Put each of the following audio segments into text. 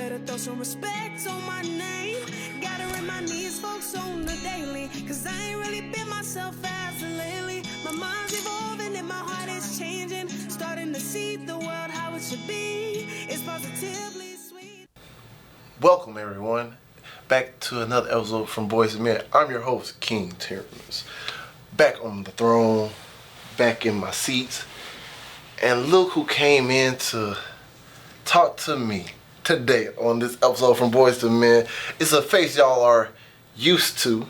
better throw some respect on my name. Gotta remind these folks on the daily, cause I ain't really been myself as of lately. My mind's evolving and my heart is changing. Starting to see the world how it should be. It's positively sweet. Welcome everyone, back to another episode from Boyz Men. I'm your host, King Terrence. Back on the throne, back in my seats. And look who came in to talk to me today on this episode from Boyz Men. It's a face y'all are used to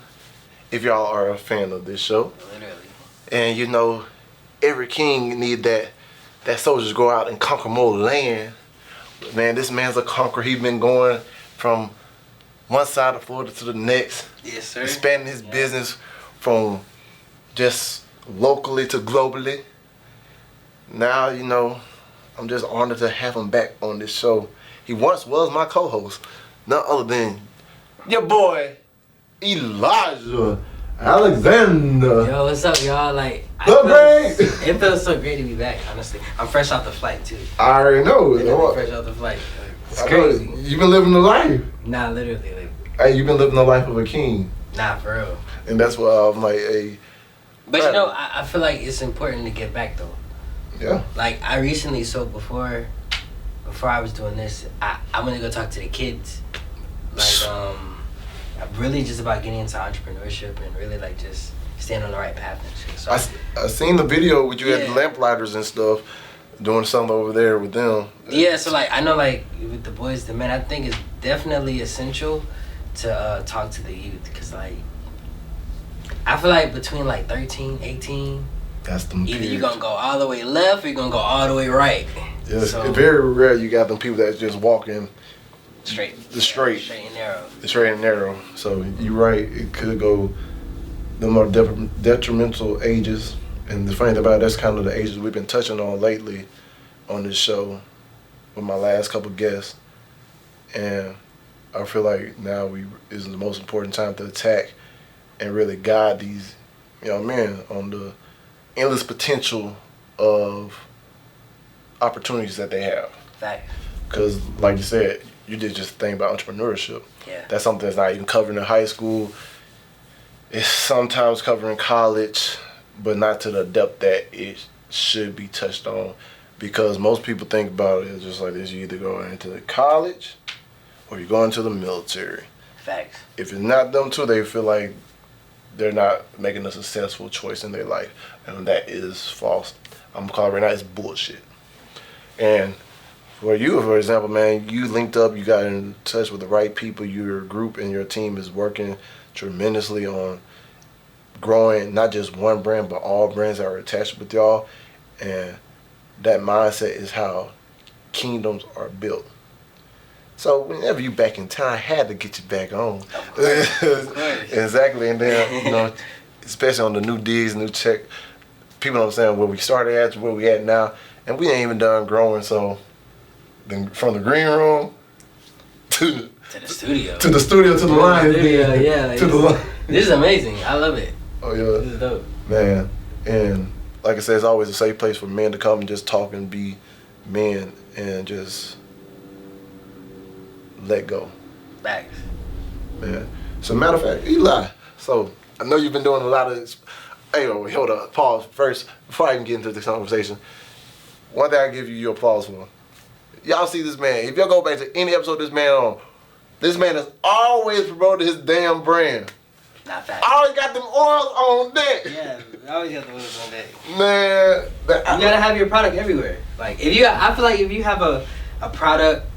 if y'all are a fan of this show. Literally. And you know, every king need that soldiers go out and conquer more land. But man, this man's a conqueror. He's been going from one side of Florida to the next. Yes, sir. Expanding his business from just locally to globally. Now, you know, I'm just honored to have him back on this show. He once was my co-host, none other than your boy, Elijah Alexander. Yo, what's up, y'all? Like, it feels so great to be back, honestly. I'm fresh off the flight, too. I already know. Fresh off the flight. It's I crazy. know, you've been living the life. Nah, literally. Like, Hey, you've been living the life of a king. nah, for real. And that's why I'm like, hey. But you know, I feel like it's important to get back, though. Yeah. Like, I recently, so before I was doing this, I went to go talk to the kids. Like, I'm really just about getting into entrepreneurship and really, like, just staying on the right path and shit. So I seen the video with you at the lamplighters and stuff, doing something over there with them. Yeah, so, like, I know, like, with the Boyz, man, I think it's definitely essential to talk to the youth. Because, like, I feel like between, like, 13, 18... That's them either periods. you're gonna go all the way left or you're gonna go all the way right. Yeah, so, it's very rare you got them people that's just walking straight and narrow. The straight and narrow. So you're right, it could go the more detrimental ages. And the funny thing about it, that's kind of the ages we've been touching on lately on this show with my last couple guests. And I feel like now is the most important time to attack and really guide these young men on the endless potential of opportunities that they have. Fact. Because, like you said, you did just a thing about entrepreneurship. Yeah. That's something that's not even covered in high school. It's sometimes covered in college, but not to the depth that it should be touched on. Because most people think about it just like this: you either go into college or you go into the military. Facts. If it's not them two, they feel like they're not making a successful choice in their life. And that is false. I'm calling it right now, it's bullshit. And for you, for example, man, you linked up, you got in touch with the right people. Your group and your team is working tremendously on growing not just one brand, but all brands that are attached with y'all. And that mindset is how kingdoms are built. So whenever you back in town, I had to get you back on. Of course. Exactly. And then, you know, especially on the new digs, new check, people don't understand where we started at to where we at now. And we ain't even done growing. So from the green room to the studio. To the studio, to the line. Yeah. Like, to the line. This is amazing. I love it. Oh, yeah. This is dope. Man. And like I said, it's always a safe place for men to come and just talk and be men and just let go. Facts. Man. So matter of fact, Eli. So I know you've been doing a lot of. Hey, hold up. Pause first before I even get into this conversation. One thing I give you your applause for. Y'all see this man. If y'all go back to any episode this man has always promoted his damn brand. Not facts. Always got them oils on deck. Yeah, I always got the oils on deck. Man, you gotta have your product everywhere. Like I feel like if you have a product.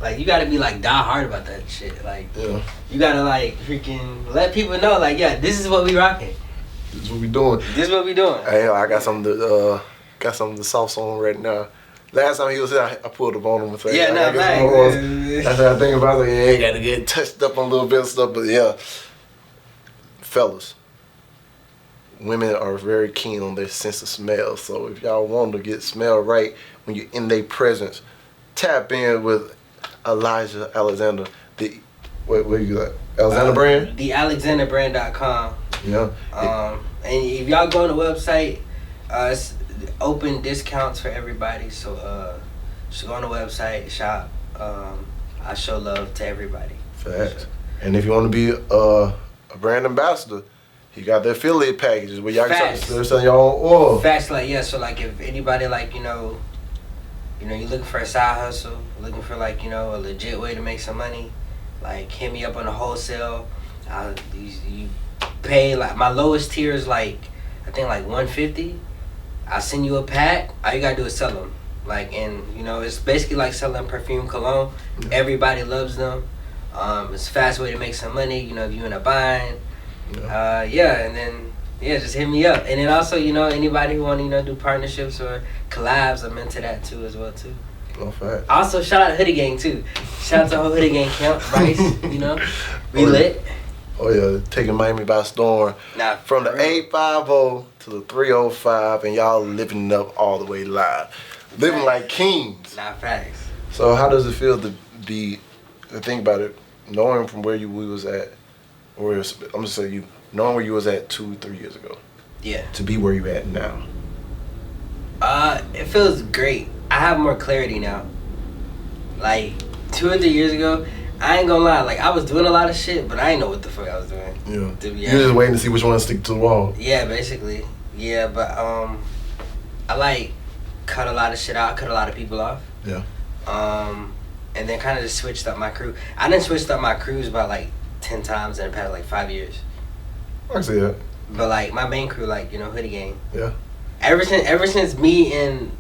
Like, you gotta be, like, die hard about that shit. Like, you gotta, like, freaking let people know, like, yeah, this is what we rocking. This is what we doing. Hey, I got some of the sauce on right now. Last time he was here, I pulled up on him and said, yeah, no, that's how I think about it. Yeah, you gotta get touched up on a little bit of stuff, but yeah. Fellas, women are very keen on their sense of smell. So if y'all want to get smell right when you're in their presence, tap in with Elijah Alexander, what you got? Alexander brand? The AlexanderBrand.com. Yeah. And if y'all go on the website, it's open discounts for everybody. So just go on the website, shop. I show love to everybody. Facts. Sure. And if you want to be a brand ambassador, he got the affiliate packages where y'all can sell your own oil. Facts, like, yeah, so, like, if anybody, like, you know, you're looking for a side hustle, looking for, like, you know, a legit way to make some money, like, hit me up on the wholesale. You pay, like, my lowest tier is, like, I think, like, $150. I'll send you a pack. All you gotta do is sell them. Like, and, you know, it's basically like selling perfume cologne. Yeah. Everybody loves them. It's a fast way to make some money, you know, if you end up buying. Yeah. And then, yeah, just hit me up. And then also, you know, anybody who want to, you know, do partnerships or collabs, I'm into that too as well, too. Oh, fact. Also, shout out to Hoodie Gang, too. Shout out to the whole Hoodie Gang camp, Bryce, you know. We lit. Oh, yeah, taking Miami by storm. Nah, from the 850 to the 305, and y'all living it up all the way live. Living like kings. Nah, facts. So how does it feel to be, think about it, knowing from where we was at, or I'm gonna say you, knowing where you was at 2-3 years ago. Yeah. To be where you at now. It feels great. I have more clarity now. Like 2 or 3 years ago, I ain't gonna lie, like I was doing a lot of shit, but I ain't know what the fuck I was doing. Yeah. You're just waiting to see which one to stick to the wall. Yeah, basically. Yeah, but I like cut a lot of shit out, cut a lot of people off. Yeah. And then kind of just switched up my crew. I done switched up my crews about like 10 times in the past like 5 years. I can see that. But like my main crew, like, you know, Hoodie Gang. Yeah. Ever since me and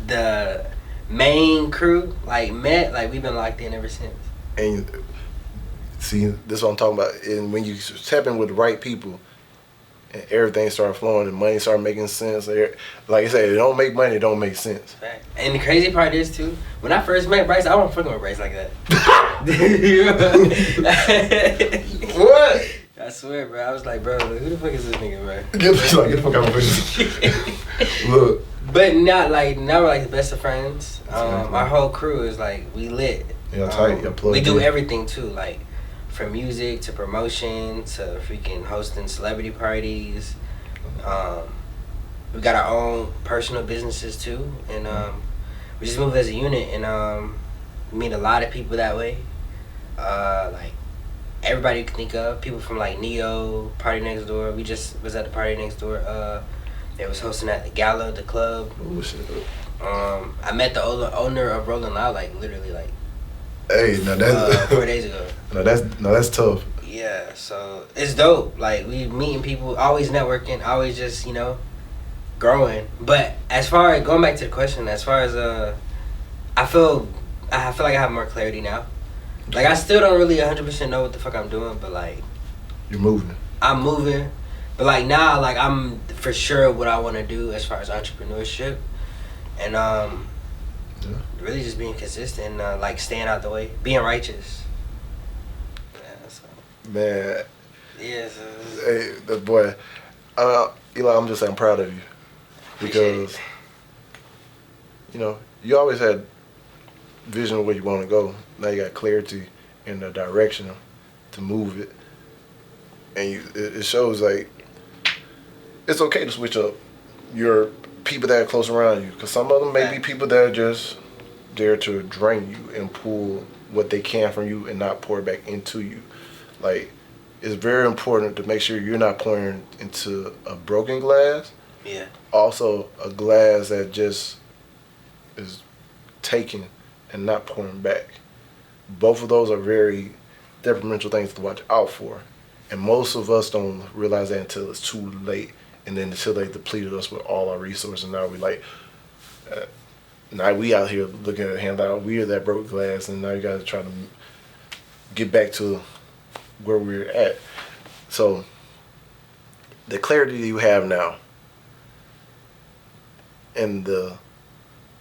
the main crew like met, like we've been locked in ever since. And see, this is what I'm talking about. And when you tap in with the right people, and everything started flowing, and money started making sense. Like I said, it don't make money, it don't make sense. Right. And the crazy part is too, when I first met Bryce, I wasn't fucking with Bryce like that. What? I swear, bro. I was like, bro, who the fuck is this nigga, bro? Get the fuck out of my face. Look. But now we're like the best of friends. Our whole crew is like, we lit. Yeah, tight. We do everything too, like from music to promotion to freaking hosting celebrity parties. We got our own personal businesses too, and we just move as a unit and meet a lot of people that way. Like everybody you can think of, people from like Neo, Party Next Door. We just was at the Party Next Door. They was hosting at the Gala, the club. Oh shit. I met the owner of Rolling Loud like literally like. Hey, now that's 4 days ago. No, that's tough. Yeah, so it's dope. Like we meeting people, always networking, always just, you know, growing. But as far as going back to the question, as far as I feel like I have more clarity now. Like I still don't really 100% know what the fuck I'm doing, but like you're moving. I'm moving, but like now, like I'm for sure what I want to do as far as entrepreneurship, and yeah. Really just being consistent, like staying out the way, being righteous. Yeah, so. Man. Yeah. So. Hey, that boy. Eli, I'm just saying I'm proud of you. Because, you know, you always had vision of where you want to go. Now you got clarity in the direction to move it. And it shows, like, it's okay to switch up your people that are close around you, because some of them may be people that are just there to drain you and pull what they can from you and not pour it back into you. Like, it's very important to make sure you're not pouring into a broken glass. Yeah. Also, a glass that just is taken and not pouring back. Both of those are very detrimental things to watch out for. And most of us don't realize that until it's too late. And then until they depleted us with all our resources, now we like, now we out here looking at handout. We are that broke glass, and now you got to try to get back to where we're at. So the clarity you have now, and the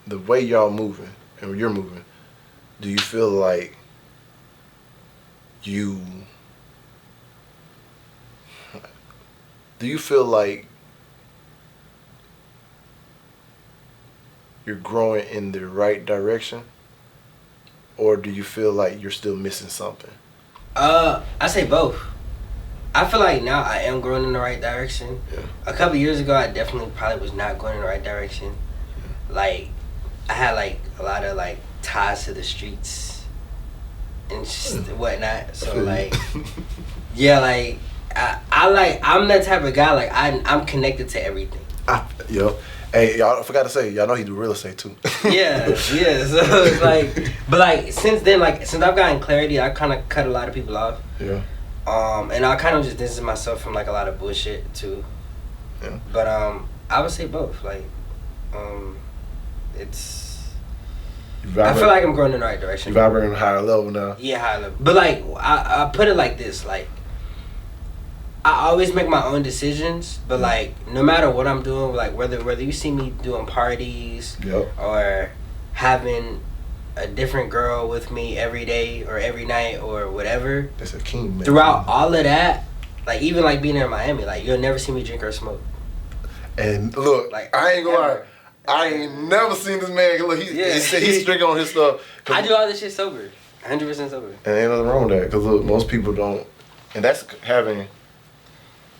way y'all moving and you're moving, do you feel like you you're growing in the right direction, or do you feel like you're still missing something? I say both. I feel like now I am growing in the right direction. Yeah. A couple years ago, I definitely probably was not going in the right direction. Yeah. Like, I had like a lot of like ties to the streets, and whatnot. So like, yeah, like I'm that type of guy. Like I'm connected to everything. Yo, hey, y'all, I forgot to say, y'all know he do real estate too. Yeah. So it's like, but like since then, like since I've gotten clarity, I kind of cut a lot of people off. Yeah. And I kind of just distance myself from like a lot of bullshit too. Yeah. But I would say both. Like, it's. I feel like I'm going in the right direction. You vibrating on a higher level now. Yeah, higher level. But like, I put it like this. Like, I always make my own decisions. But like, no matter what I'm doing, like whether you see me doing parties, Yep. or having a different girl with me every day or every night or whatever. That's a king, man. Throughout all of that, like even like being in Miami, like you'll never see me drink or smoke. And look, Like, I ain't gonna lie, ever. I ain't never seen this man. Look, he said he's strict on his stuff. I do all this shit sober, 100% sober. And ain't nothing wrong with that, because look, most people don't, and that's having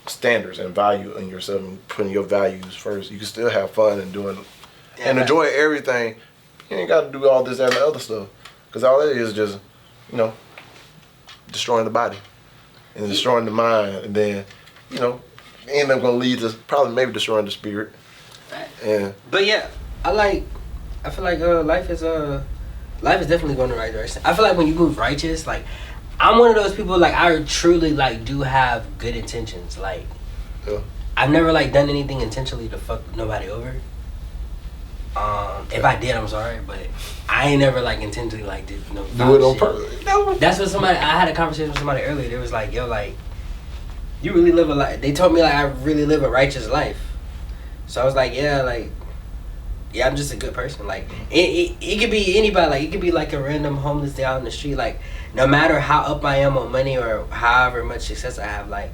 standards and value in yourself and putting your values first. You can still have fun and doing and enjoy everything. You ain't got to do all this and the other stuff, because all it is just, you know, destroying the body and destroying the mind, and then, you know, end up gonna lead to probably maybe destroying the spirit. And But yeah, I feel like life is definitely going in the right direction. I feel like when you move righteous, like I'm one of those people, like I truly like do have good intentions. Like yeah. I've never like done anything intentionally to fuck nobody over. If I did, I'm sorry, but I ain't never like intentionally like did no Do it on shit. purpose. No. That's what I had a conversation with somebody earlier. They was like, yo, like you really live a life. They told me like I really live a righteous life. So I was like, yeah, I'm just a good person. Like it could be anybody. Like it could be like a random homeless day out in the street. Like no matter how up I am on money or however much success I have, like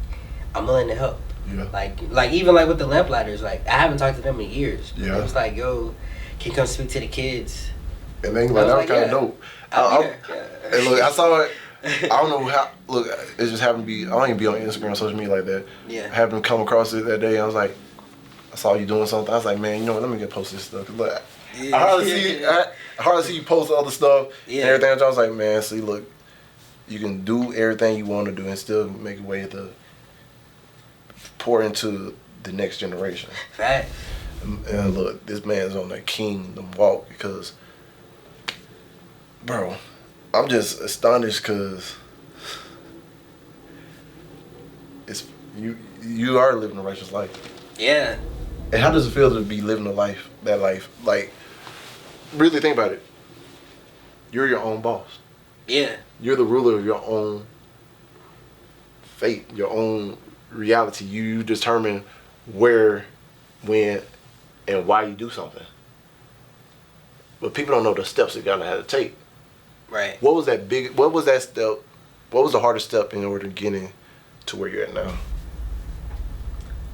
I'm willing to help. Yeah. Like even like with the lamplighters, like I haven't talked to them in years. Yeah. It was like, yo, can you come speak to the kids? And then like, that was kind of yeah. dope. Yeah. And look, I saw it. I don't know how. Look, it just happened to be. I don't even be on Instagram, social media like that. Yeah. I happened to come across it that day. I was like, I saw you doing something. I was like, man, you know what? Let me get post this stuff. Look, I hardly see you post other stuff and everything. I was like, man, see, look, you can do everything you want to do and still make a way to pour into the next generation. Fact. And look, this man's on that kingdom walk because, bro, I'm just astonished because it's you are living a righteous life. Yeah. And how does it feel to be living that life? Like, really think about it. You're your own boss. Yeah. You're the ruler of your own fate, your own reality. You determine where, when, and why you do something. But people don't know the steps you gotta have to take. Right. What was that step? What was the hardest step in order to getting to where you're at now?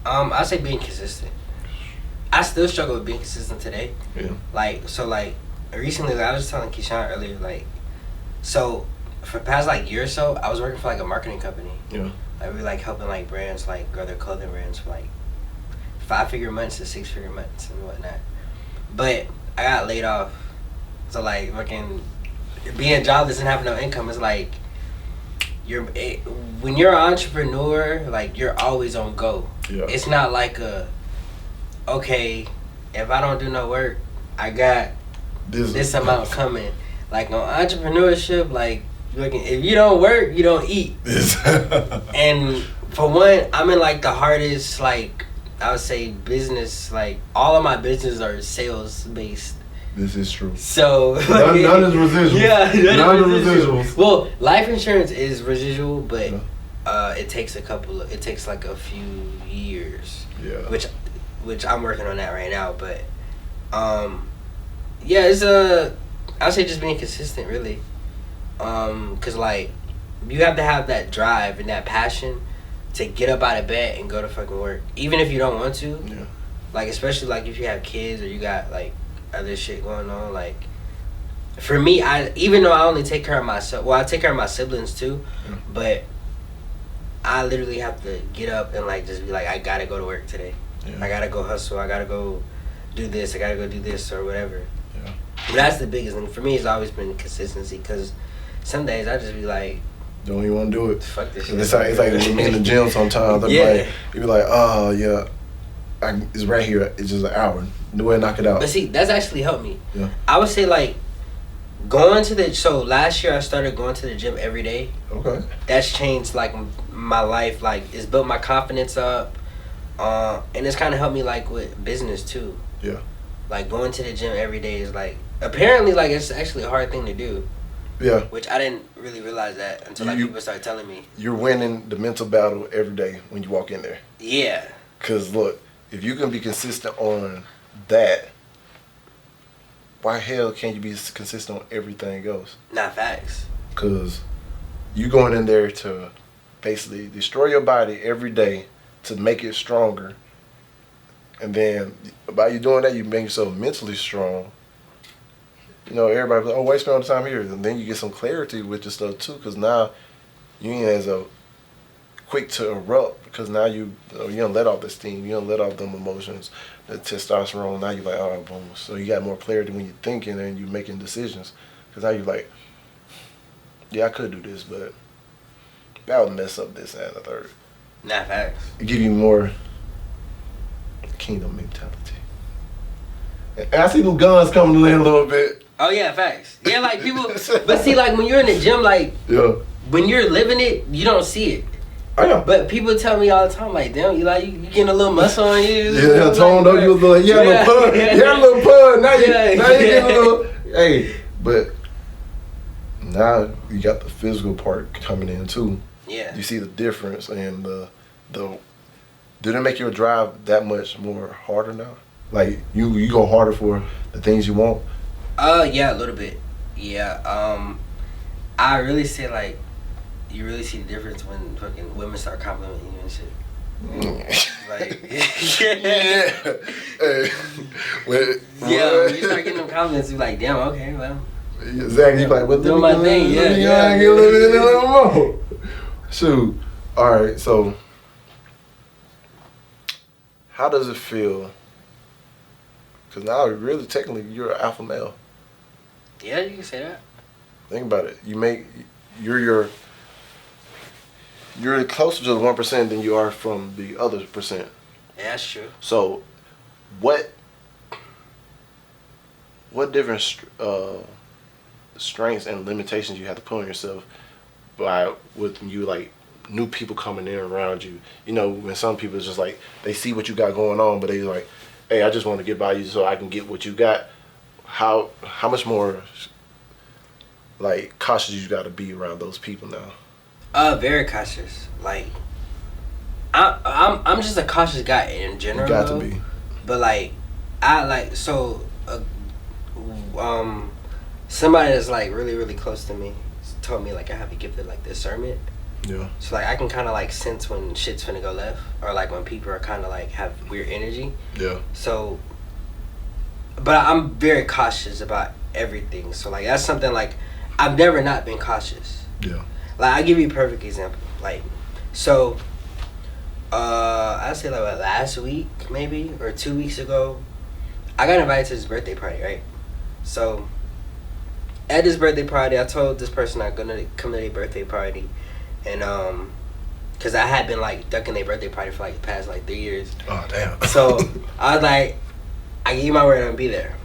I say being consistent. I still struggle with being consistent today. Yeah. Like recently, like, I was just telling Keyshawn earlier, like, so for the past like year or so, I was working for like a marketing company. Yeah. Like we like helping like brands like grow their clothing brands for like 5-figure months to 6-figure months and whatnot. But I got laid off, so like fucking being jobless and having no income is like when you're an entrepreneur, like you're always on go. Yeah. It's not like okay, if I don't do no work, I got this amount coming. Like on entrepreneurship, like if you don't work, you don't eat. And for one, I'm in like the hardest, like I would say business, like all of my businesses are sales based. This is true. So none is residual. Yeah, none is residuals. Well, life insurance is residual, but it takes like a few years. Yeah. Which I'm working on that right now, but yeah, it's I'll say just being consistent, really. 'Cause like you have to have that drive and that passion to get up out of bed and go to fucking work, even if you don't want to. Yeah. Like especially like if you have kids or you got like other shit going on. Like for me, even though I only take care of myself, well, I take care of my siblings too, but I literally have to get up and like just be like, I gotta go to work today. I gotta go hustle. I gotta go do this. I gotta go do this or whatever. Yeah. But that's the biggest thing for me. It's always been consistency, because some days I just be like, don't even want to do it. fuck this shit. It's like with me in the gym sometimes. Yeah. You be like, oh yeah, it's right here. It's just an hour. The way to knock it out. But see, that's actually helped me. Yeah. I would say like so last year I started going to the gym every day. Okay. That's changed like my life. Like it's built my confidence up, and it's kind of helped me like with business too. Yeah. Like going to the gym every day is like apparently like it's actually a hard thing to do. Yeah. Which I didn't really realize that until like people started telling me. You're winning the mental battle every day when you walk in there. Yeah. Cause look, if you can be consistent on that, why hell can't you be consistent on everything else? Not facts. Cause you going in there to basically destroy your body every day to make it stronger. And then by you doing that, you make yourself mentally strong. You know, everybody's like, oh, why spend all the time here? And then you get some clarity with your stuff too, because now you ain't as quick to erupt, because now you don't let off the steam, you don't let off them emotions, the testosterone. Now you're like, oh, boom. So you got more clarity when you're thinking and you're making decisions, because now you're like, yeah, I could do this, but that would mess up this and the third. Not facts. It give you more kingdom mentality. And I see them guns coming in a little bit. Oh yeah, facts. Yeah, like people, but see, like when you're in the gym, like when you're living it, you don't see it. I know. But people tell me all the time, like, damn, you getting a little muscle on you. Yeah, I told them you was like, you had a little pud. You had a little pud. Now you get a little. Hey, but now you got the physical part coming in too. Yeah. You see the difference, and the did it make your drive that much more harder now? Like you go harder for the things you want. Yeah, a little bit. Yeah. I really say like, you really see the difference when fucking women start complimenting you and shit. Like, yeah. Hey, when you start getting them compliments, you're like, damn, okay, well. Exactly. Like, well, doing my thing. Get a little more. Shoot. All right. So, how does it feel? Because now, really, technically, you're an alpha male. Yeah, you can say that. Think about it. You're closer to the 1% than you are from the other percent. Yeah, that's true. So, what different strengths and limitations you have to put on yourself with you like new people coming in around you? You know, when some people it's just like they see what you got going on, but they like, hey, I just want to get by you so I can get what you got. How much more like cautious you got to be around those people now? Very cautious. Like, I'm just a cautious guy in general. You got to be. But like, somebody that's like really really close to me told me like I have a gift of like discernment. Yeah. So like I can kind of like sense when shit's finna go left, or like when people are kind of like have weird energy. Yeah. So, but I'm very cautious about everything. So like that's something like I've never not been cautious. Yeah. Like I'll give you a perfect example. Like, so, I'd say like what, last week maybe or 2 weeks ago, I got invited to this birthday party, right? So, at this birthday party, I told this person I'm gonna come to their birthday party, and cause I had been like ducking their birthday party for like the past like 3 years. Oh damn. So I was like, I give you my word, I'm gonna be there.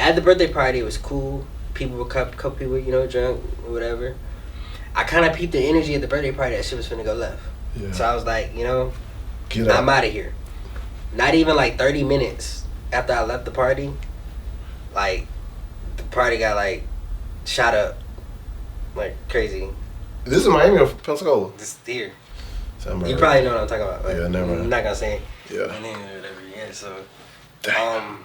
At the birthday party, it was cool. People were couple people, you know, drunk or whatever. I kind of peeped the energy at the birthday party that shit was finna go left. Yeah. So I was like, you know, Get out. I'm out of here. Not even like 30 minutes after I left the party, like the party got like shot up like crazy. This is Miami or Pensacola? This here. Somewhere. You probably know what I'm talking about. But Yeah, never. I'm not gonna say Yeah. my name or whatever. Yeah, so Damn.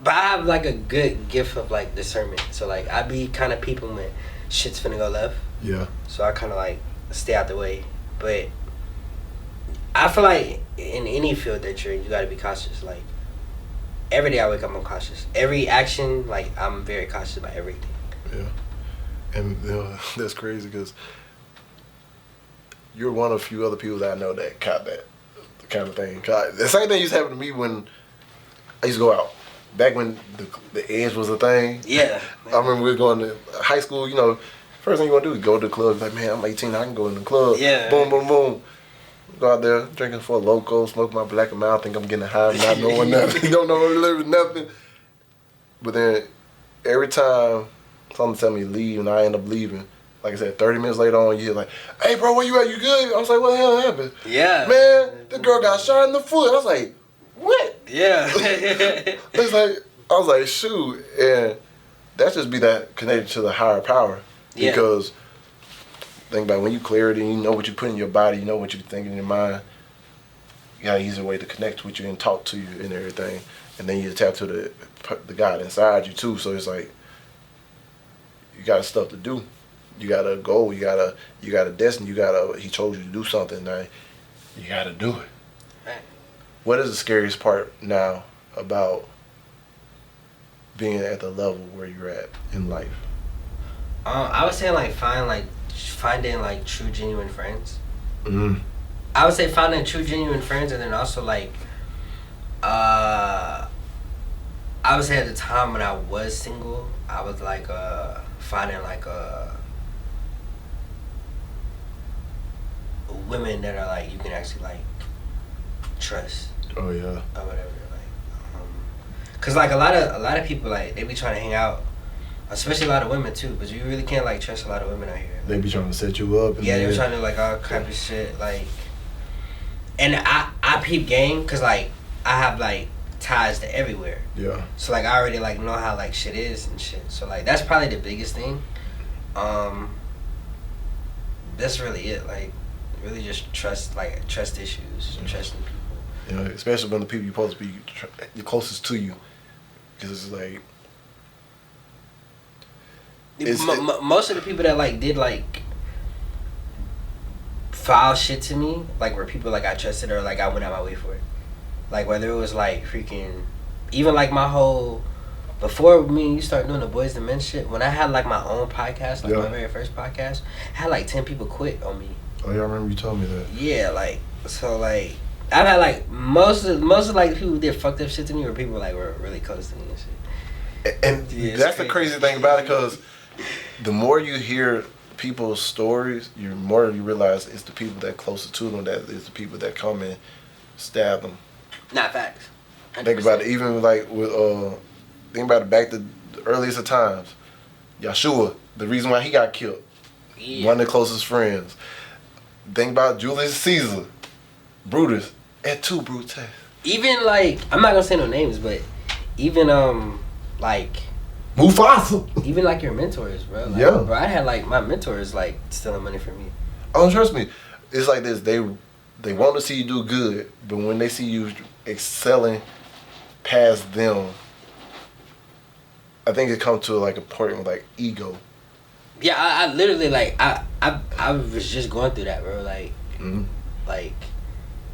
but I have like a good gift of like discernment. So like I be kind of peeping when shit's finna go left. Yeah. So I kind of like stay out the way. But I feel like in any field that you're in, you gotta be cautious. Like every day I wake up, I'm cautious. Every action, like I'm very cautious about everything. Yeah. And that's crazy because you're one of a few other people that I know that caught that kind of thing. The same thing used to happen to me when I used to go out. Back when the edge was a thing. Yeah. I remember we were going to high school, you know, First thing you want to do is go to the club. Like, man, I'm 18. I can go in the club. Yeah. Boom, boom, boom. Go out there, drinking for a loco, smoke my black and mild, think I'm getting high, not knowing nothing. You don't know nothing. But then every time someone tell me to leave and I end up leaving, like I said, 30 minutes later on, you're like, hey, bro, where you at? You good? I was like, what the hell happened? Yeah. Man, the girl got shot in the foot. I was like, what? Yeah. It's like, I was like, shoot. And that just be that connected to the higher power. Yeah. Because think about it, when you clear it and you know what you put in your body, you know what you think in your mind, you got an easier way to connect with you and talk to you and everything. And then you tap to the God inside you too. So it's like, you got stuff to do. You got a goal. You got a destiny. He told you to do something. Now, you got to do it. Right. What is the scariest part now about being at the level where you're at in life? I would say finding like true genuine friends. Mm-hmm. I would say finding true genuine friends, and then also like, I would say at the time when I was single, I was like finding like women that are like you can actually like trust. Oh yeah. Or whatever, like, cause like a lot of people like they be trying to hang out, especially a lot of women too. But you really can't like trust a lot of women out here. They be trying to set you up. Yeah, they were trying to do like all kind of shit like. And I peep game, cause like I have like ties to everywhere. Yeah. So like I already like know how like shit is and shit. So like that's probably the biggest thing. That's really it. Like really just trust issues, trusting people. You know, especially when the people you're supposed to be the closest to you, because it's like. Most of the people that like did like foul shit to me, like were people like I trusted or like I went out my way for it. Like whether it was like freaking, even like my whole, before me and you start doing the Boyz II Men shit, when I had like my own podcast, like my very first podcast, I had like 10 people quit on me. Oh yeah, I remember you told me that. Yeah, like so like I've had like most of like people who did fucked up shit to me were people like were really close to me and shit. And yeah, that's the crazy thing about it, because the more you hear people's stories, the more you realize it's the people that closest to them that is the people that come and stab them. Not facts. 100%. Think about it, even like with think about it back to the earliest of times. Yeshua, the reason why he got killed, one of the closest friends. Think about Julius Caesar, Brutus, et tu, Brute. Even like I'm not gonna say no names, but even like Mufasa. even like your mentors, bro. Like, Yeah. Bro, I had like my mentors like stealing money from me. Oh, trust me, it's like this. They want to see you do good, but when they see you excelling past them, I think it comes to like a point with like ego. Yeah, I literally like I was just going through that, bro. Like, like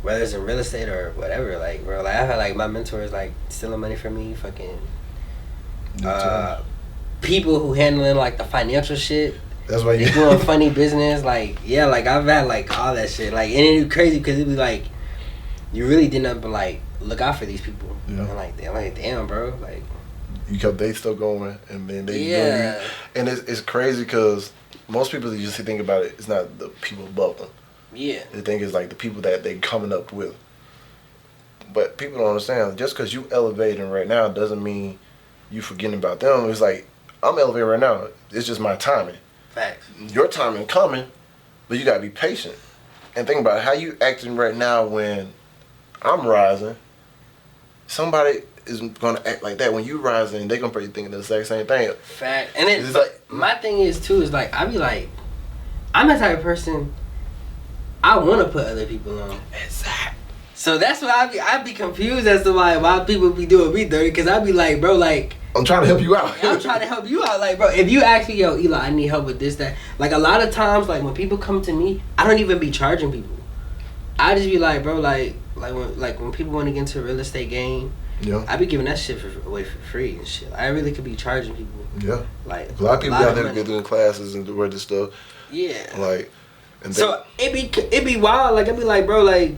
whether it's in real estate or whatever, like, bro, like I've had like my mentors like stealing money from me, fucking people who handling like the financial shit. That's why you doing funny business, like yeah, like I've had like all that shit, like and it's crazy because it was like you really didn't like look out for these people. Yeah. And like they're like damn, bro, like. You kept they still going, and then they Yeah. and it's crazy because most people that you just think about it, it's not the people above them. Yeah. The thing is like the people that they coming up with. But people don't understand. Just because you elevating right now doesn't mean you forgetting about them. It's like I'm elevating right now. It's just my timing. Facts. Your timing coming, but you gotta be patient. And think about it, how you acting right now when I'm rising. Somebody is gonna act like that when you rising. They gonna probably thinking the exact same thing. Fact. And then It's like my thing is too is like I be like, I'm the type of person I want to put other people on. exactly. So that's why I be confused as to why people be doing me dirty, because I be like, bro, like I'm trying to help you out. I'm trying to help you out, like, bro. If you ask me, yo, Eli, I need help with this, that. Like a lot of times, like when people come to me, I don't even be charging people. I just be like, bro, like when people want to get into a real estate game, Yeah. I be giving that shit away for free and shit. I really could be charging people. Yeah. Like A lot of people out there money. get doing classes and doing this stuff. Yeah. Like, and So it be wild. Like I be like, bro, like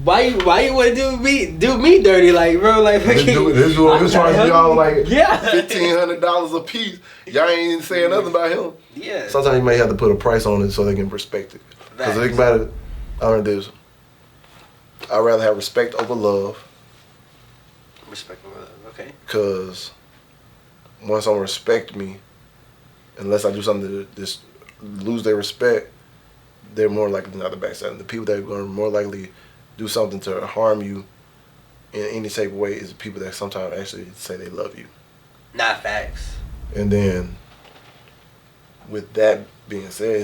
why you want to do me dirty, like, bro, like, This dude charging y'all like $1,500 $1,500 a piece. Y'all ain't even saying nothing about him. Yeah. Sometimes you may have to put a price on it so they can respect it. Because think about it, I learned this. I'd rather have respect over love. Respect over love, okay. Because once someone respect me, unless I do something to just lose their respect, they're more likely not to backstab. The people that are going to more likely do something to harm you in any type of way is the people that sometimes actually say they love you. Not facts. And then, with that being said,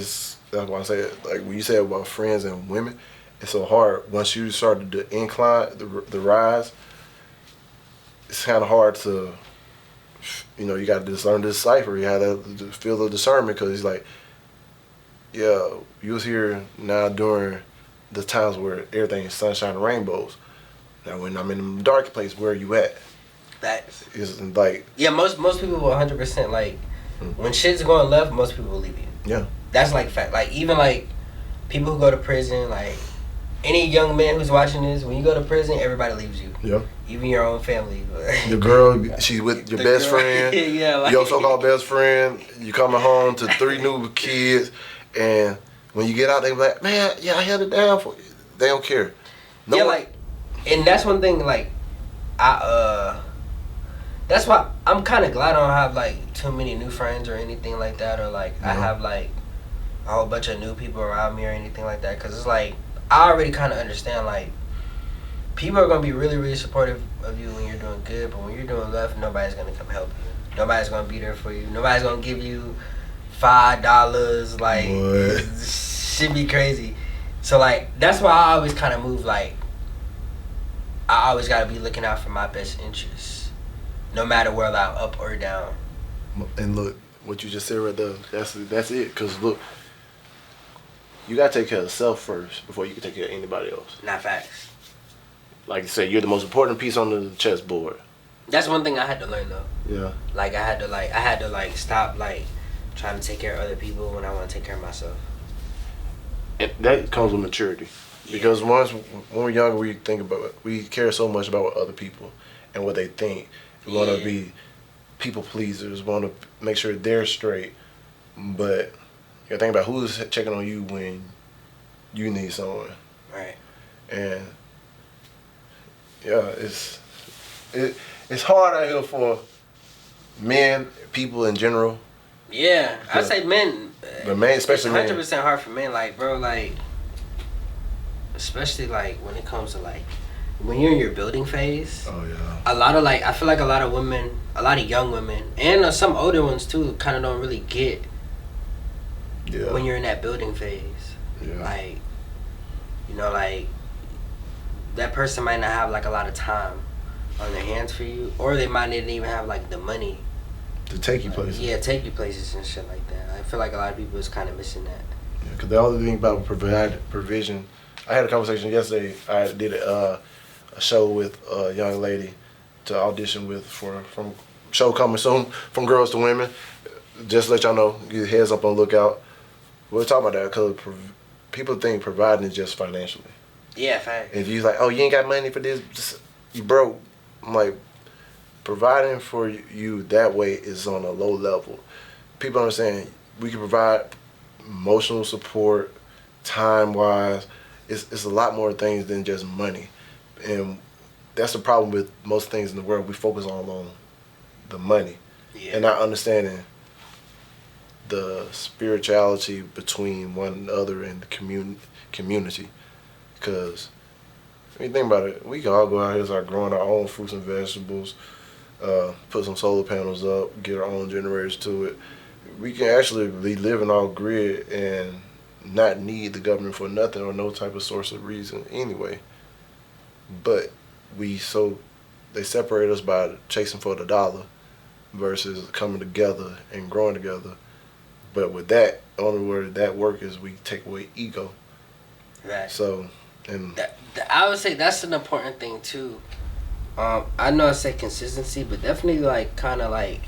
that's why I say, like, when you say about friends and women, it's so hard. Once you start the incline, the rise, it's kind of hard to, you got to just learn to decipher. You have to feel the discernment, because it's like, yeah, you was here now during the times where everything is sunshine and rainbows. Now, when I'm in the dark place, where are you at? Facts. It's like, yeah, most people will 100% like when shit's going left, most people will leave you. Yeah. That's like fact. Like even like people who go to prison, like any young man who's watching this, when you go to prison, everybody leaves you. Yeah. Even your own family. The girl, she's with your best friend. Yeah, like, your so-called best friend. You coming home to 3 new kids, and when you get out, they be like, man, yeah, I held it down for you. They don't care. Yeah, like, and that's one thing. Like, that's why I'm kind of glad I don't have like too many new friends or anything like that, or like I have like a whole bunch of new people around me or anything like that, because it's like I already kind of understand like people are gonna be really, really supportive of you when you're doing good, but when you're doing left, nobody's gonna come help you. Nobody's gonna be there for you. Nobody's gonna give you $5. Like, shit be crazy. So like that's why I always kind of move like I always gotta be looking out for my best interests, no matter whether I'm up or down. And look, what you just said right there, that's it. Cause look, you gotta take care of self first before you can take care of anybody else. Not facts. Like you said, you're the most important piece on the chessboard. That's one thing I had to learn though. Yeah. Like I had to stop like trying to take care of other people when I want to take care of myself. And that comes with maturity. Because when we're younger, we care so much about what other people and what they think. We want to be people pleasers, want to make sure they're straight. But you gotta think about who's checking on you when you need someone. Right. And yeah, it's hard out here for men, people in general. Yeah, I say men. But men, especially men. 100% hard for men. Like, bro, like, especially like when it comes to like when you're in your building phase. Oh yeah. A lot of like, I feel like a lot of women, a lot of young women, and some older ones too, kind of don't really get. Yeah. When you're in that building phase. Yeah. Like, like that person might not have like a lot of time on their hands for you, or they might not even have like the money to take you places. Yeah, take you places and shit like that. I feel like a lot of people is kind of missing that. Yeah, because the other thing about provision, I had a conversation yesterday. I did a show with a young lady to audition with from show coming soon, From Girls to Women. Just to let y'all know, get heads up on lookout. We'll talk about that because people think providing is just financially. Yeah, fact. If you like, oh, you ain't got money for this, just, you broke. I'm like, providing for you that way is on a low level. People understand we can provide emotional support, time-wise. It's a lot more things than just money. And that's the problem with most things in the world. We focus on the money and not understanding the spirituality between one another and the community. Because when you think about it, we can all go out here and start growing our own fruits and vegetables, put some solar panels up, get our own generators to it. We can actually be living off grid and not need the government for nothing or no type of source of reason anyway. But they separate us by chasing for the dollar versus coming together and growing together. But with that, the only word that work is we take away ego. Right. So, and I would say that's an important thing too. I know I said consistency, but definitely like kind of like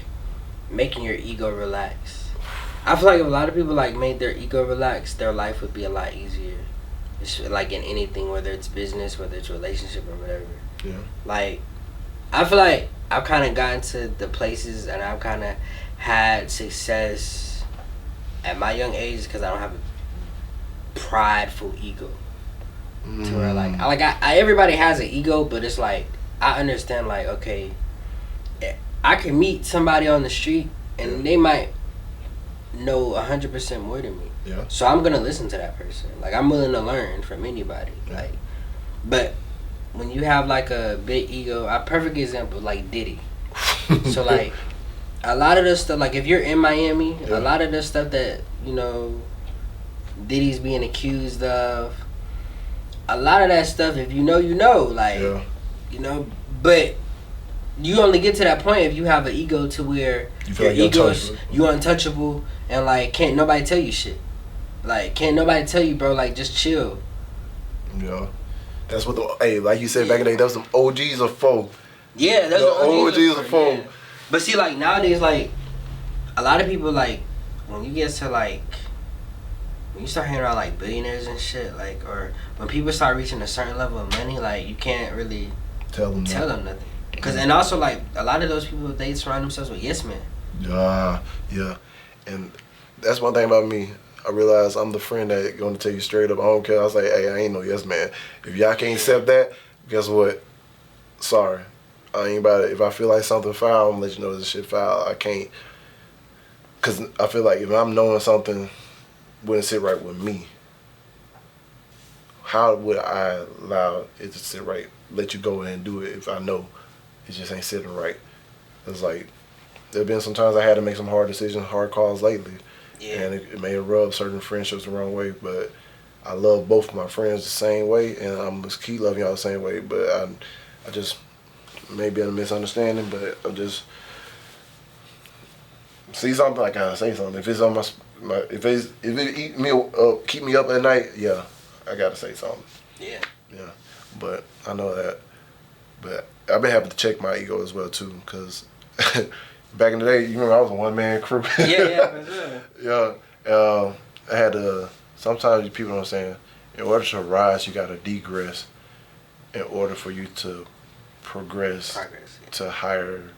making your ego relax. I feel like if a lot of people like made their ego relax, their life would be a lot easier. It's like in anything, whether it's business, whether it's relationship or whatever. Yeah. Like, I feel like I've kind of gotten to the places and I've kind of had success at my young age because I don't have a prideful ego. To where I everybody has an ego, but it's like I understand, like, okay, I can meet somebody on the street and they might know 100% more than me. Yeah. So I'm gonna listen to that person. Like, I'm willing to learn from anybody. Like, but when you have like a big ego, a perfect example, like Diddy. So like, a lot of the stuff, like if you're in Miami, a lot of the stuff that, you know, Diddy's being accused of, a lot of that stuff, if you know, you know, like, you know, but you only get to that point if you have an ego to where your ego is, you untouchable, and like, can't nobody tell you shit. Like, can't nobody tell you, bro, like, just chill. Yeah. That's what like you said back in the day, that was some OGs of folk. Yeah, that's the OGs of folk. Yeah. But see, like, nowadays, like, a lot of people, like, when you get to, like, when you start hanging around, like, billionaires and shit, like, or when people start reaching a certain level of money, like, you can't really tell them nothing. Cause, and also, like, a lot of those people, they surround themselves with yes men. Yeah. And that's one thing about me. I realize I'm the friend that going to tell you straight up, I don't care. I was like, hey, I ain't no yes man. If y'all can't accept that, guess what? Sorry. I ain't about it. If I feel like something foul, I'm going to let you know this shit foul. I can't. Because I feel like if I'm knowing something wouldn't sit right with me, how would I allow it to sit right? Let you go ahead and do it if I know it just ain't sitting right. It's like, there have been some times I had to make some hard decisions, hard calls lately. Yeah. And it may have rubbed certain friendships the wrong way, but I love both of my friends the same way, and I'm just keep loving y'all the same way. But I just maybe a misunderstanding, but I'm just see something, I gotta say something. If it's on if it eat me up, keep me up at night, yeah, I gotta say something. Yeah. But I know that. But I've been having to check my ego as well too, cause. Back in the day, you remember I was a one-man crew. For sure. I had to, sometimes people don't understand, in order to rise, you got to degress in order for you to progress. To higher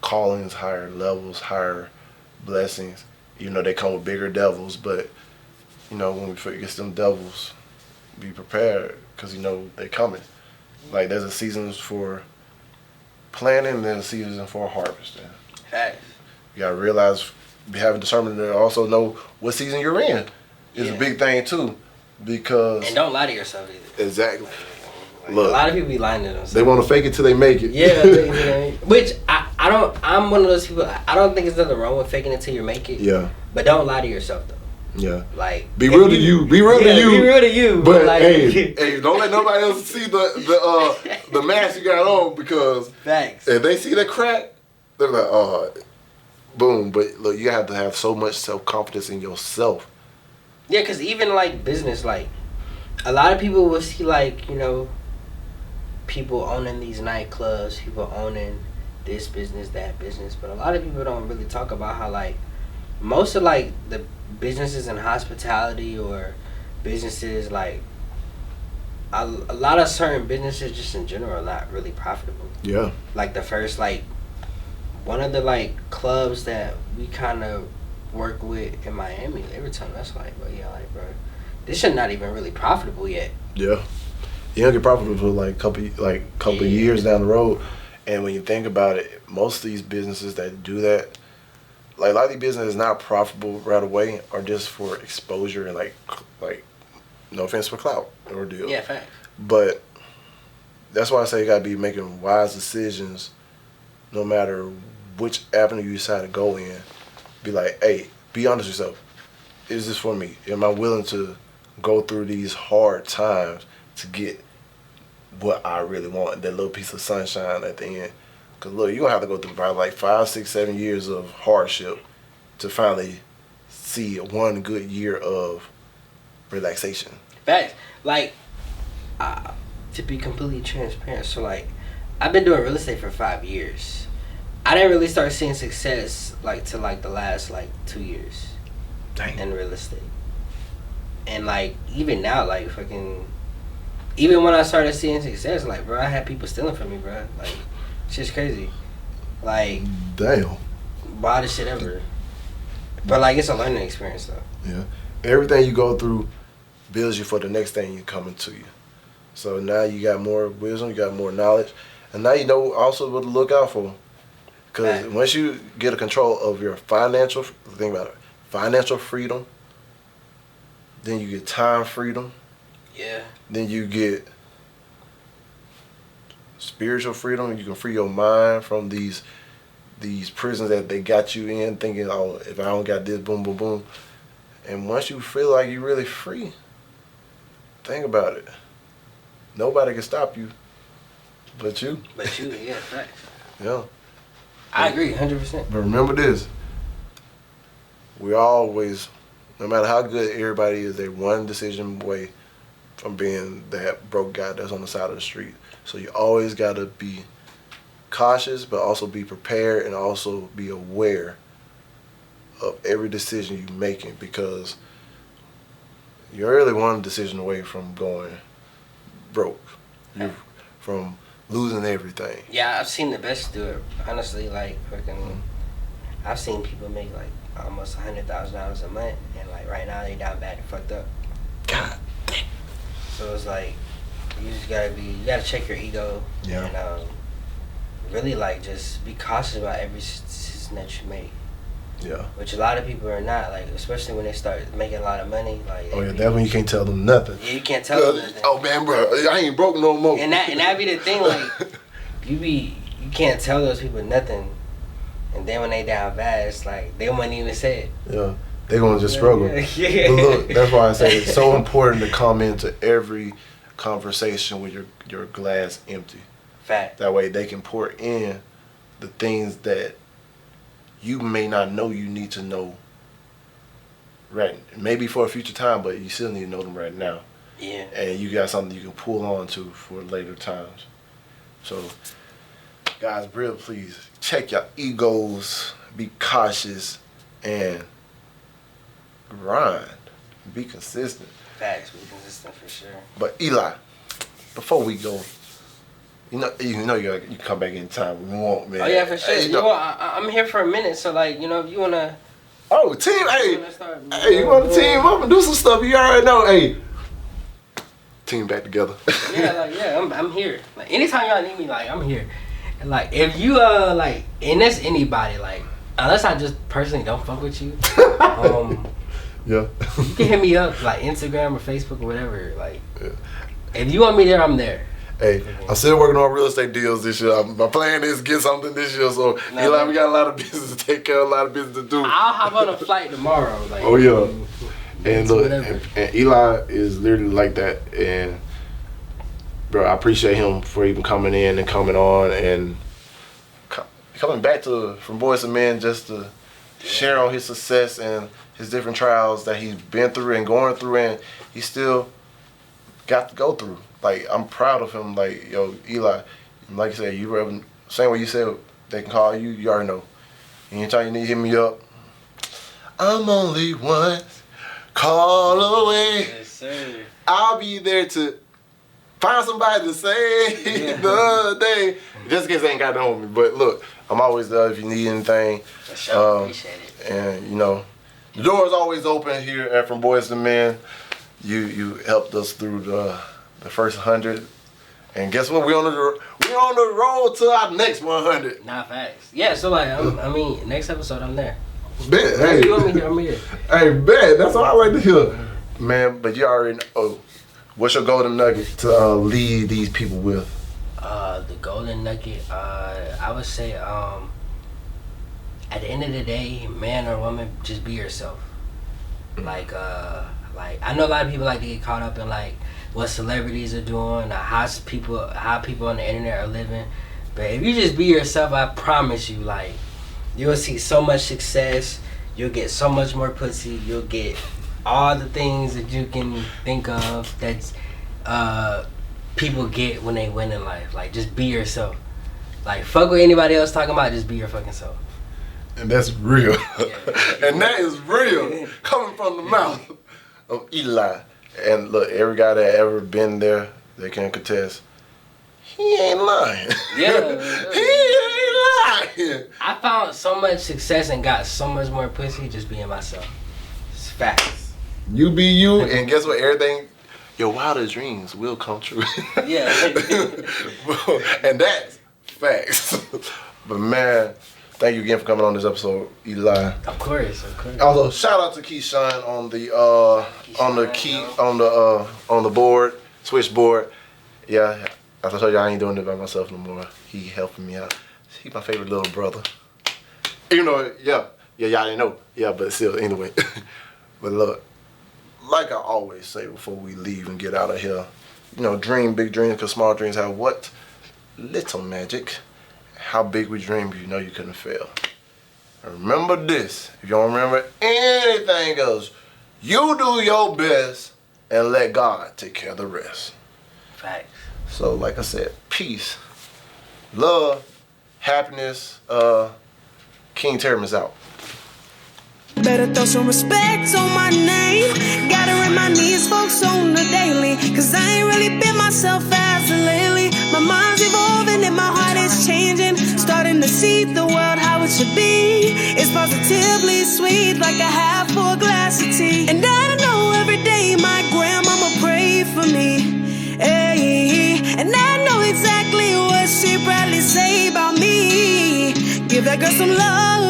callings, higher levels, higher blessings. You know, they come with bigger devils, but, you know, when we get them devils, be prepared, because, you know, they coming. Like, there's a season for planting and there's a season for harvesting. You gotta realize, be having discernment, and also know what season you're in is a big thing too, because and don't lie to yourself either. Exactly. Like, look, a lot of people be lying to themselves. They want to fake it till they make it. Yeah, which I don't. I'm one of those people. I don't think there's nothing wrong with faking it till you make it. Yeah. But don't lie to yourself though. Yeah. Like, be real to you. Be real to you. Be real to you. But like, hey, don't let nobody else see the mask you got on, because facts. If they see the crack, they're like, oh. Boom, but look, you have to have so much self-confidence in yourself. Yeah, because even, like, business, like, a lot of people will see, like, you know, people owning these nightclubs, people owning this business, that business, but a lot of people don't really talk about how, like, most of, like, the businesses in hospitality or businesses, like, a lot of certain businesses just in general are not really profitable. Yeah. Like, the first, like, one of the, like, clubs that we kind of work with in Miami, they were telling us, like, well, yeah, like, bro, this shit not even really profitable yet. Yeah. You don't get profitable for, like, couple years down the road. And when you think about it, most of these businesses that do that, like, a lot of these businesses is not profitable right away, are just for exposure and, like, no offense, for clout or deal. Yeah, fact. But that's why I say you got to be making wise decisions no matter which avenue you decide to go in. Be like, hey, be honest with yourself. Is this for me? Am I willing to go through these hard times to get what I really want, that little piece of sunshine at the end? Because, look, you're going to have to go through probably like 5, 6, 7 years of hardship to finally see one good year of relaxation. Facts. Like, to be completely transparent, so, like, I've been doing real estate for 5 years. I didn't really start seeing success, like, till, like, the last, like, 2 years. Dang. In real estate. And like even now, like fucking, even when I started seeing success, like bro, I had people stealing from me, bro. Like shit's crazy. Like damn, wildest shit ever. But like it's a learning experience though. Yeah, everything you go through builds you for the next thing you coming to you. So now you got more wisdom, you got more knowledge, and now you know also what to look out for. Because once you get a control of your financial, think about it, financial freedom, then you get time freedom. Yeah. Then you get spiritual freedom. You can free your mind from these prisons that they got you in, thinking, oh, if I don't got this, boom, boom, boom. And once you feel like you're really free, think about it. Nobody can stop you but you. But you, yeah, right. Yeah. I agree, 100%. But remember this. We always, no matter how good everybody is, they're one decision away from being that broke guy that's on the side of the street. So you always got to be cautious, but also be prepared and also be aware of every decision you're making, because you're really one decision away from going broke. You're from losing everything. Yeah, I've seen the best do it. Honestly, like fucking, I've seen people make like almost $100,000 a month, and like right now they down bad and fucked up. God damn. So it's like you just you gotta check your ego. Yeah. And really like just be cautious about every decision that you make. Yeah. Which a lot of people are not, like, especially when they start making a lot of money. Like, Oh yeah, that's when you can't tell them nothing. Yeah, you can't tell them nothing. Oh man, bro, I ain't broke no more. And that be the thing, like, you can't tell those people nothing, and then when they down bad, it's like they wouldn't even say it. Yeah, they gonna just struggle. Yeah. But look, that's why I say it's so important to come into every conversation with your glass empty. Fact. That way they can pour in the things that you may not know you need to know right, maybe for a future time, but you still need to know them right now. Yeah. And you got something you can pull on to for later times. So, guys, real please, check your egos, be cautious, and grind. Be consistent. Facts, be consistent for sure. But Eli, before we go, you know you come back anytime we want, man. Oh yeah, for sure. Hey, I'm here for a minute, so like, you know, if you wanna. Oh, team, hey, you want to to team up and do some stuff? You already know, hey. Team back together. I'm here. Like anytime y'all need me, like I'm here. And like if you like, and that's anybody, like unless I just personally don't fuck with you, Yeah. you can hit me up like Instagram or Facebook or whatever. Like if you want me there, I'm there. Hey, I'm still working on real estate deals this year. My plan is to get something this year. So Eli, we got a lot of business to take care of, a lot of business to do. I'll hop on a flight tomorrow. Like, oh yeah. And look, whatever. and Eli is literally like that. And bro, I appreciate him for even coming in and coming on and coming back from Boyz to Men just to share on his success and his different trials that he's been through and going through, and he still got to go through. Like, I'm proud of him. Like, yo, Eli, like you said, same way you said they can call you, you already know. Anytime you need to hit me up, I'm only one call away. Yes, sir. I'll be there to find somebody to save the day. Just in case they ain't got to hold me. But look, I'm always there if you need anything. For sure, appreciate it. And, you know, the door is always open here at From Boyz to Men. You helped us through the first 100. And guess what? We're on the road to our next 100. Nah, facts. Yeah, so like, I mean, next episode I'm there. Bet, hey. You want me here? I'm here. Hey, bet. That's what I like to hear. Man, but you already know. Oh, what's your golden nugget to lead these people with? The golden nugget, I would say, at the end of the day, man or woman, just be yourself. Like I know a lot of people like to get caught up in like what celebrities are doing, or how people on the internet are living. But if you just be yourself, I promise you, like, you'll see so much success. You'll get so much more pussy. You'll get all the things that you can think of that's people get when they win in life. Like, just be yourself. Like, fuck what anybody else talking about. Just be your fucking self. And that's real. Yeah. And that is real. Coming from the mouth of Eli. And look, every guy that ever been there, they can contest. He ain't lying. Yeah. He ain't lying. I found so much success and got so much more pussy just being myself. It's facts. You be you, and guess what? Everything, your wildest dreams will come true. Yeah. And that's facts. But man, thank you again for coming on this episode, Eli. Of course. Also, shout out to Keyshawn on the board, switchboard. Yeah, as I told you, I ain't doing it by myself no more. He helping me out. He my favorite little brother. Even though, y'all didn't know. Yeah, but still, anyway. But look, like I always say before we leave and get out of here, dream big dreams, because small dreams have what? Little magic. How big we dream, you know you couldn't fail. And remember this, if you don't remember anything else, you do your best and let God take care of the rest. Facts. So like I said, peace, love, happiness. King Terrence out. Better throw some respect on my name. Gotta remind these folks on the daily, cause I ain't really been myself as of lately. My mind's evolving and my heart is changing. Starting to see the world how it should be. It's positively sweet like a half full glass of tea. And I know every day my grandmama prayed for me. Hey, and I know exactly what she probably say about me. Give that girl some love